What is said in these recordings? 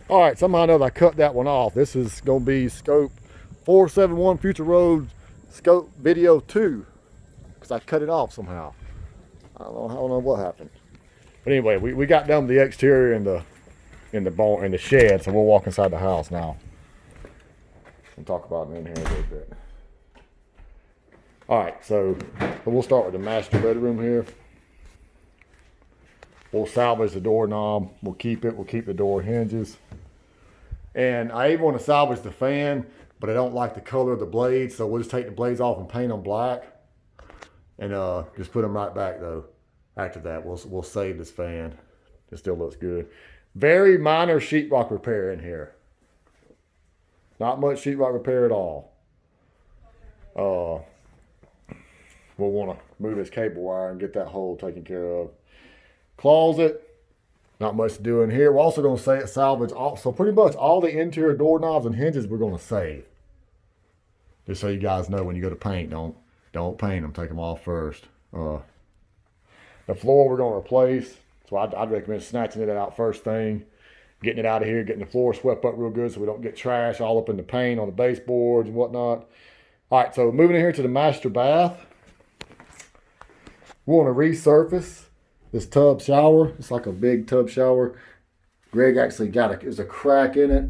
All right, somehow or another I cut that one off. This is gonna be scope 471 Future Road scope video 2 because I cut it off somehow. I don't know what happened. But anyway, we got done with the exterior in the shed, so we'll walk inside the house now and talk about it in here a little bit. All right, so we'll start with the master bedroom here. We'll salvage the doorknob. We'll keep it. We'll keep the door hinges. And I even want to salvage the fan, but I don't like the color of the blades, so we'll just take the blades off and paint them black, and just put them right back though. After that, we'll save this fan. It still looks good. Very minor sheetrock repair in here. Not much sheetrock repair at all. We'll want to move this cable wire and get that hole taken care of. Closet, not much to do in here. We're also going to salvage so pretty much all the interior doorknobs and hinges we're going to save. Just so you guys know, when you go to paint, don't paint them. Take them off first. The floor we're going to replace. So I'd recommend snatching it out first thing, getting it out of here, getting the floor swept up real good so we don't get trash all up in the paint on the baseboards and whatnot. All right, so moving in here to the master bath. We want to resurface this tub shower. It's like a big tub shower. Greg actually there's a crack in it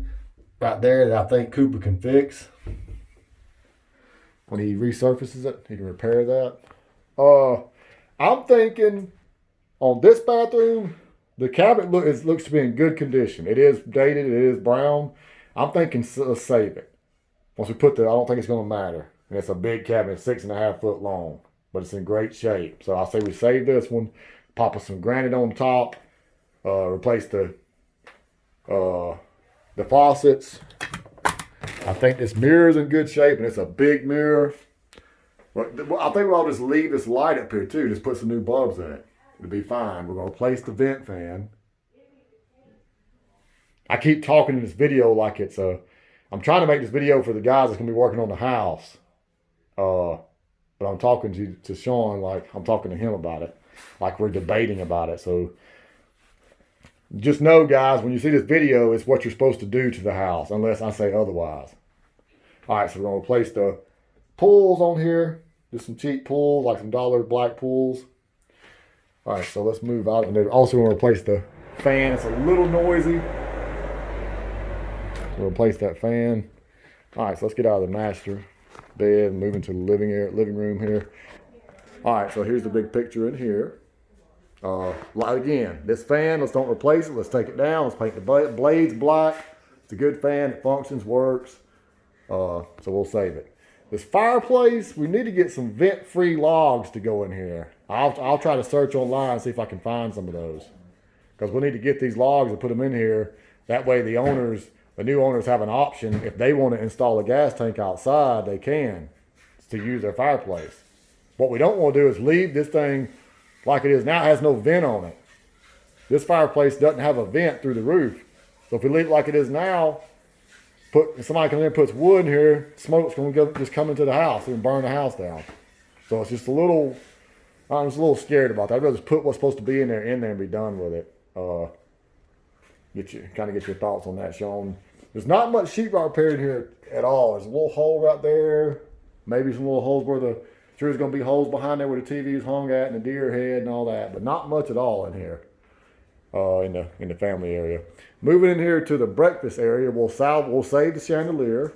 right there that I think Cooper can fix. When he resurfaces it, he can repair that. I'm thinking on this bathroom, the cabinet looks to be in good condition. It is dated, it is brown. I'm thinking let's save it. Once we put I don't think it's going to matter. And it's a big cabinet, 6.5 foot long, but it's in great shape. So I say we save this one, pop us some granite on top, replace the faucets. I think this mirror is in good shape, and it's a big mirror. But I think we'll just leave this light up here too. Just put some new bulbs in it. It'll be fine. We're going to replace the vent fan. I keep talking in this video like I'm trying to make this video for the guys that's going to be working on the house. But I'm talking to Sean like I'm talking to him about it. Like we're debating about it. So just know, guys, when you see this video, it's what you're supposed to do to the house, unless I say otherwise. All right, so we're going to replace the pulls on here. Just some cheap pulls, like some dollar black pulls. All right, so let's move out. And then also we're going to replace the fan. It's a little noisy. So we'll replace that fan. All right, so let's get out of the master bed and move into the living room here. All right, so here's the big picture in here. Again, this fan, let's don't replace it. Let's take it down. Let's paint the blades black. It's a good fan. It functions, works. So we'll save it. This fireplace, we need to get some vent-free logs to go in here. I'll try to search online and see if I can find some of those. Because we need to get these logs and put them in here. That way the new owners have an option. If they want to install a gas tank outside, they can to use their fireplace. What we don't want to do is leave this thing like it is now. It has no vent on it. This fireplace doesn't have a vent through the roof. So if we leave it like it is now, somebody comes in and puts wood in here, smoke's going to just come into the house and burn the house down. So it's just I'm just a little scared about that. I'd rather just put what's supposed to be in there and be done with it. Get your thoughts on that, Sean. There's not much sheetrock repair in here at all. There's a little hole right there. Maybe some little holes where there's going to be holes behind there where the TV is hung at and the deer head and all that, but not much at all in here. In the family area. Moving in here to the breakfast area, we'll save the chandelier.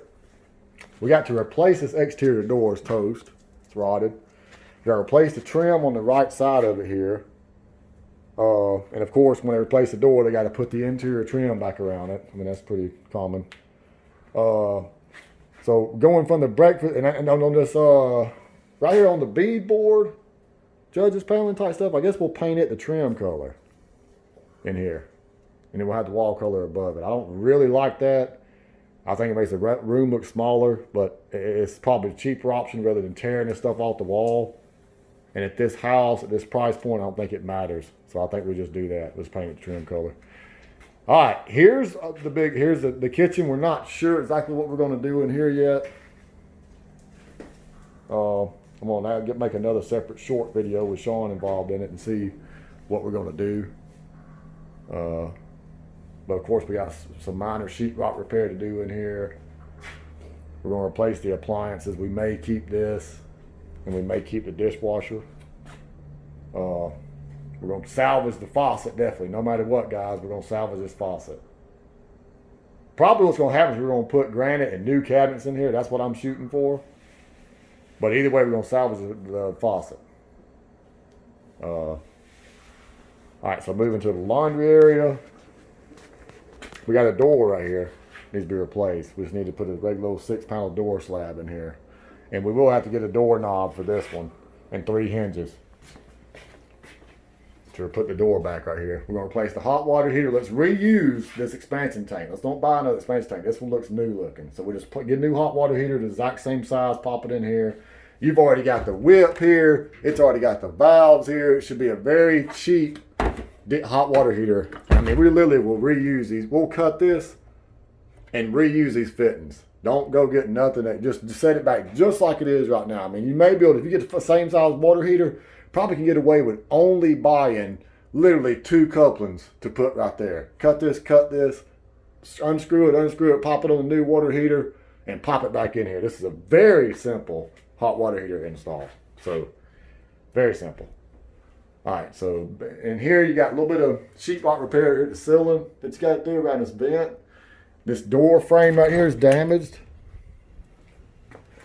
We got to replace this exterior door. It's toast. It's rotted. We got to replace the trim on the right side of it here. And of course, when they replace the door, they got to put the interior trim back around it. I mean, that's pretty common. So going from the breakfast and on this right here on the bead board, judges paneling type stuff, I guess we'll paint it the trim color in here. And then we'll have the wall color above it. I don't really like that. I think it makes the room look smaller, but it's probably a cheaper option rather than tearing this stuff off the wall. And at this house, at this price point, I don't think it matters. So I think we just do that. Let's paint it the trim color. All right, here's the kitchen. We're not sure exactly what we're going to do in here yet. I'm going to make another separate short video with Sean involved in it and see what we're going to do. But of course we got some minor sheetrock repair to do in here. We're going to replace the appliances. We may keep this, and we may keep the dishwasher. We're going to salvage the faucet, definitely. No matter what, guys, we're going to salvage this faucet. Probably what's going to happen is we're going to put granite and new cabinets in here. That's what I'm shooting for. But either way, we're going to salvage the faucet. All right, so moving to the laundry area. We got a door right here. Needs to be replaced. We just need to put a regular 6-panel door slab in here. And we will have to get a doorknob for this one and 3 hinges to put the door back right here. We're going to replace the hot water heater. Let's reuse this expansion tank. Let's don't buy another expansion tank. This one looks new looking. So we just get a new hot water heater, the exact same size, pop it in here. You've already got the whip here. It's already got the valves here. It should be a very cheap hot water heater. I mean, we literally will reuse these. We'll cut this and reuse these fittings. Don't go get nothing that just set it back just like it is right now. I mean, you may be able to, if you get the same size water heater, probably can get away with only buying literally 2 couplings to put right there. Cut this, unscrew it, pop it on the new water heater, and pop it back in here. This is a very simple hot water heater install. So, very simple. All right, so in here you got a little bit of sheetrock repair here at the ceiling that you got to do around this vent. This door frame right here is damaged.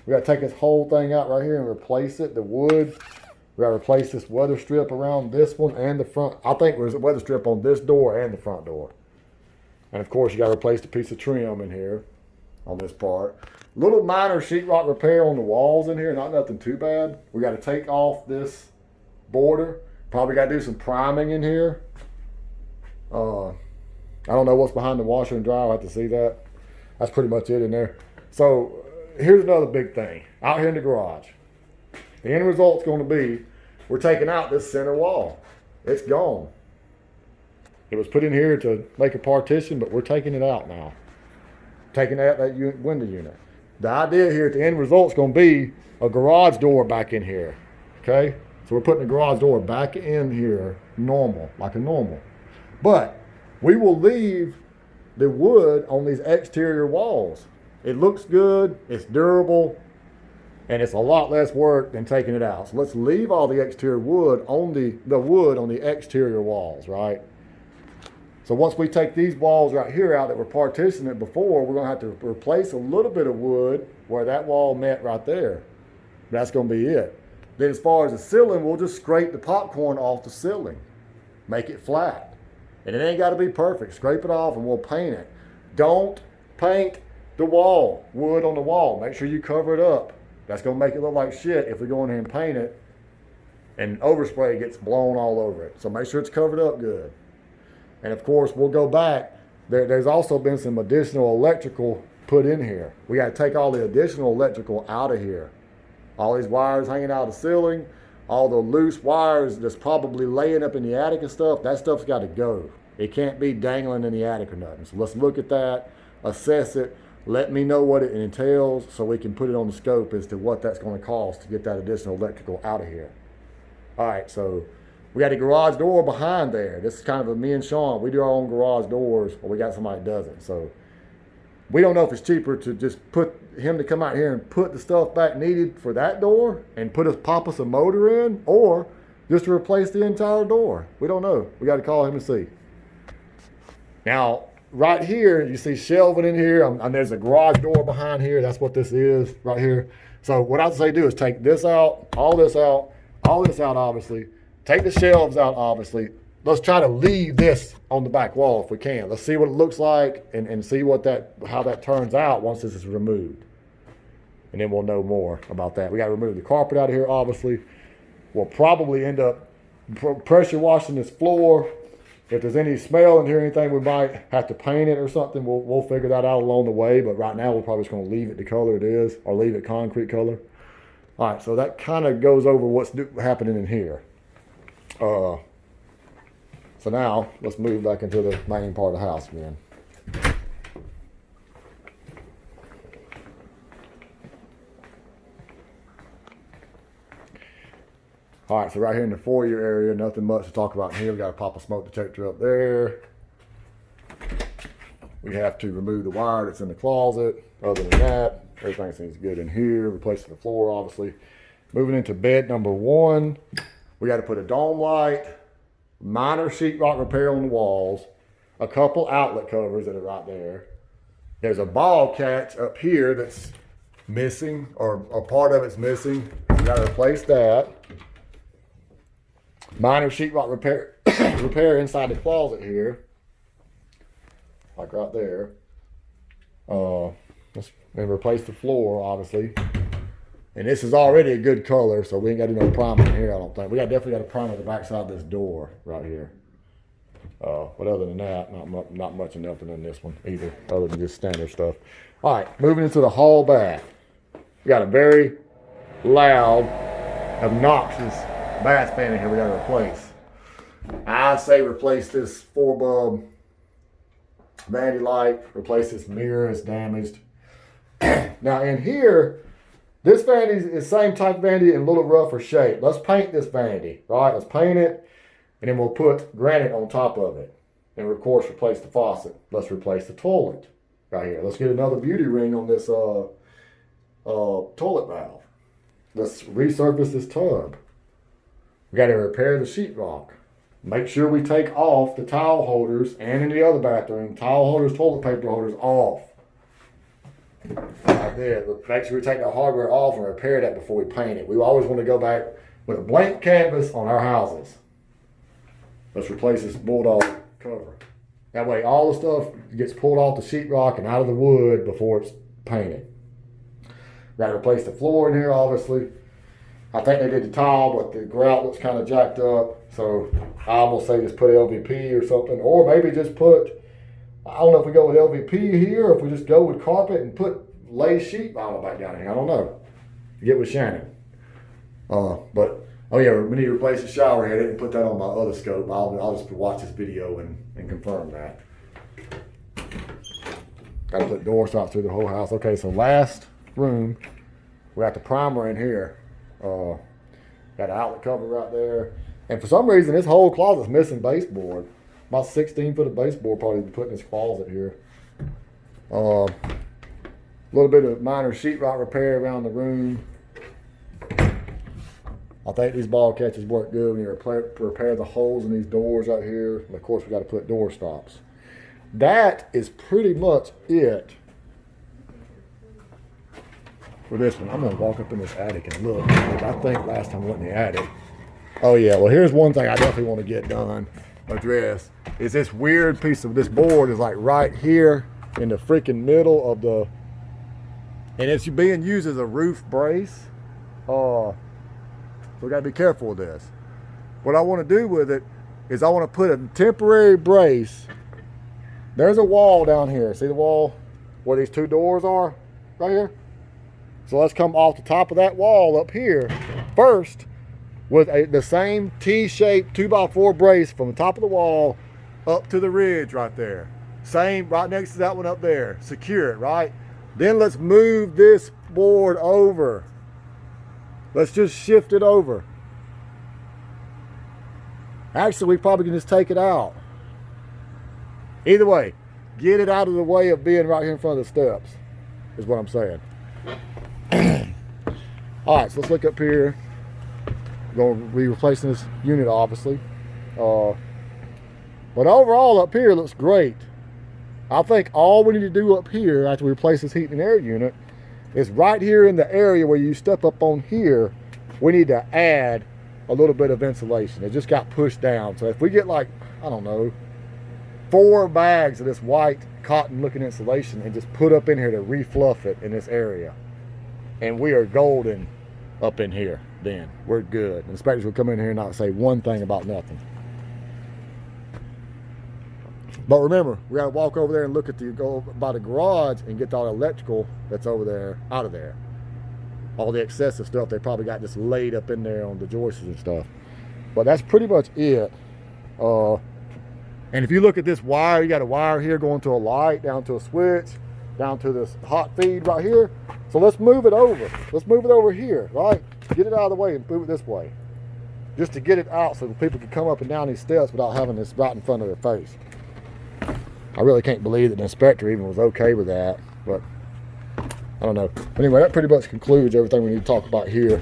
We got to take this whole thing out right here and replace it, the wood. We got to replace this weather strip around this one and the front. I think there's a weather strip on this door and the front door. And of course you got to replace the piece of trim in here on this part. Little minor sheetrock repair on the walls in here, not nothing too bad. We got to take off this border. Probably got to do some priming in here. I don't know what's behind the washer and dryer. I'll have to see that. That's pretty much it in there. So here's another big thing. Out here in the garage. The end result's going to be, we're taking out this center wall. It's gone. It was put in here to make a partition, but we're taking it out now. Taking out that window unit. The idea here at the end result's going to be a garage door back in here. Okay? So we're putting the garage door back in here normal, like a normal. But we will leave the wood on these exterior walls. It looks good, it's durable, and it's a lot less work than taking it out. So let's leave all the exterior wood on the wood on the exterior walls, right? So once we take these walls right here out that were partitioning it before, we're gonna have to replace a little bit of wood where that wall met right there. That's gonna be it. Then as far as the ceiling, we'll just scrape the popcorn off the ceiling. Make it flat. And it ain't got to be perfect. Scrape it off and we'll paint it. Don't paint the wall, wood on the wall. Make sure you cover it up. That's going to make it look like shit if we go in here and paint it and overspray gets blown all over it. So make sure it's covered up good. And of course, we'll go back. There's also been some additional electrical put in here. We got to take all the additional electrical out of here. All these wires hanging out of the ceiling, all the loose wires that's probably laying up in the attic and stuff, that stuff's got to go. It can't be dangling in the attic or nothing. So let's look at that, assess it, let me know what it entails so we can put it on the scope as to what that's going to cost to get that additional electrical out of here. All right, so we got a garage door behind there. This is kind of a me and Sean. We do our own garage doors, or we got somebody that does it. So we don't know if it's cheaper to just put him to come out here and put the stuff back needed for that door and pop us a motor in, or just to replace the entire door. We don't know. We got to call him and see. Now, right here, you see shelving in here, and there's a garage door behind here. That's what this is right here. So what I'd say do is take this out, all this out, obviously. Take the shelves out, obviously. Let's try to leave this on the back wall if we can. Let's see what it looks like and see how that turns out once this is removed. And then we'll know more about that. We got to remove the carpet out of here, obviously. We'll probably end up pressure washing this floor. If there's any smell in here, anything, we might have to paint it or something. We'll figure that out along the way. But right now, we're probably just going to leave it the color it is, or leave it concrete color. All right, so that kind of goes over what's happening in here. So now, let's move back into the main part of the house again. All right, so right here in the foyer area, nothing much to talk about in here. We got to pop a smoke detector up there. we have to remove the wire that's in the closet. Other than that, everything seems good in here. Replacing the floor, obviously. Moving into bed number 1, we got to put a dome light, minor sheetrock repair on the walls, a couple outlet covers that are right there. There's a ball catch up here that's missing, or a part of it's missing. We got to replace that. Minor sheetrock repair repair inside the closet here, like right there. And replace the floor, obviously. And this is already a good color, so we ain't got to do no primer in here, I don't think. We definitely got to primer the backside of this door right here. But other than that, not much of nothing in this one either, other than just standard stuff. All right, moving into the hall bath. We got a very loud, obnoxious bath fan in here we got to replace. I'd say replace this 4-bulb vanity light, replace this mirror, it's damaged. Now in here, this vanity is the same type of vanity in a little rougher shape. Let's paint this vanity, right? Let's paint it, and then we'll put granite on top of it. And of course, replace the faucet. Let's replace the toilet right here. Let's get another beauty ring on this toilet valve. Let's resurface this tub. We got to repair the sheetrock. Make sure we take off the towel holders, and in the other bathroom, towel holders, toilet paper holders off. Like there. Make sure we take the hardware off and repair that before we paint it. We always want to go back with a blank canvas on our houses. Let's replace this bulldog cover. That way all the stuff gets pulled off the sheetrock and out of the wood before it's painted. Got to replace the floor in here, obviously. I think they did the tile, but the grout looks kind of jacked up. So I almost say just put LVP or something. Or maybe just put, I don't know if we go with LVP here or if we just go with carpet and put lay sheet vinyl back down here. I don't know. Get with Shannon. But, oh yeah, we need to replace the shower head. I didn't put that on my other scope. I'll just watch this video and confirm that. Got to put door stops through the whole house. Okay, so last room, we got the primer in here. Got an outlet cover right there. And for some reason, this whole closet's missing baseboard. About 16 foot of baseboard probably put in this closet here. A little bit of minor sheetrock repair around the room. I think these ball catches work good when you repair the holes in these doors out here. And of course, we got to put door stops. That is pretty much it for this one. I'm going to walk up in this attic and look. I think last time I went in the attic. Oh yeah, well here's one thing I definitely want to get done, address, is this weird piece of this board is like right here in the freaking middle of the, and it's being used as a roof brace. So we got to be careful with this. What I want to do with it is I want to put a temporary brace. There's a wall down here. See the wall where these 2 doors are? Right here. So let's come off the top of that wall up here first with the same T-shaped 2x4 brace from the top of the wall up to the ridge right there. Same right next to that one up there. Secure it, right? Then let's move this board over. Let's just shift it over. Actually, we probably can just take it out. Either way, get it out of the way of being right here in front of the steps, is what I'm saying. All right, so let's look up here. We're going to be replacing this unit, obviously. But overall, up here looks great. I think all we need to do up here after we replace this heat and air unit is right here in the area where you step up on here, we need to add a little bit of insulation. It just got pushed down. So if we get like, I don't know, 4 bags of this white cotton looking insulation and just put up in here to refluff it in this area, and we are golden up in here, then we're good. And inspectors will come in here and not say one thing about nothing. But remember, we got to walk over there and look at go by the garage and get all the electrical that's over there out of there. All the excessive stuff they probably got just laid up in there on the joists and stuff. But that's pretty much it. And if you look at this wire, you got a wire here going to a light, down to a switch, down to this hot feed right here. So let's move it over. Let's move it over here, right? Get it out of the way and move it this way. Just to get it out so that people can come up and down these steps without having this right in front of their face. I really can't believe that the inspector even was okay with that, but I don't know. But anyway, that pretty much concludes everything we need to talk about here.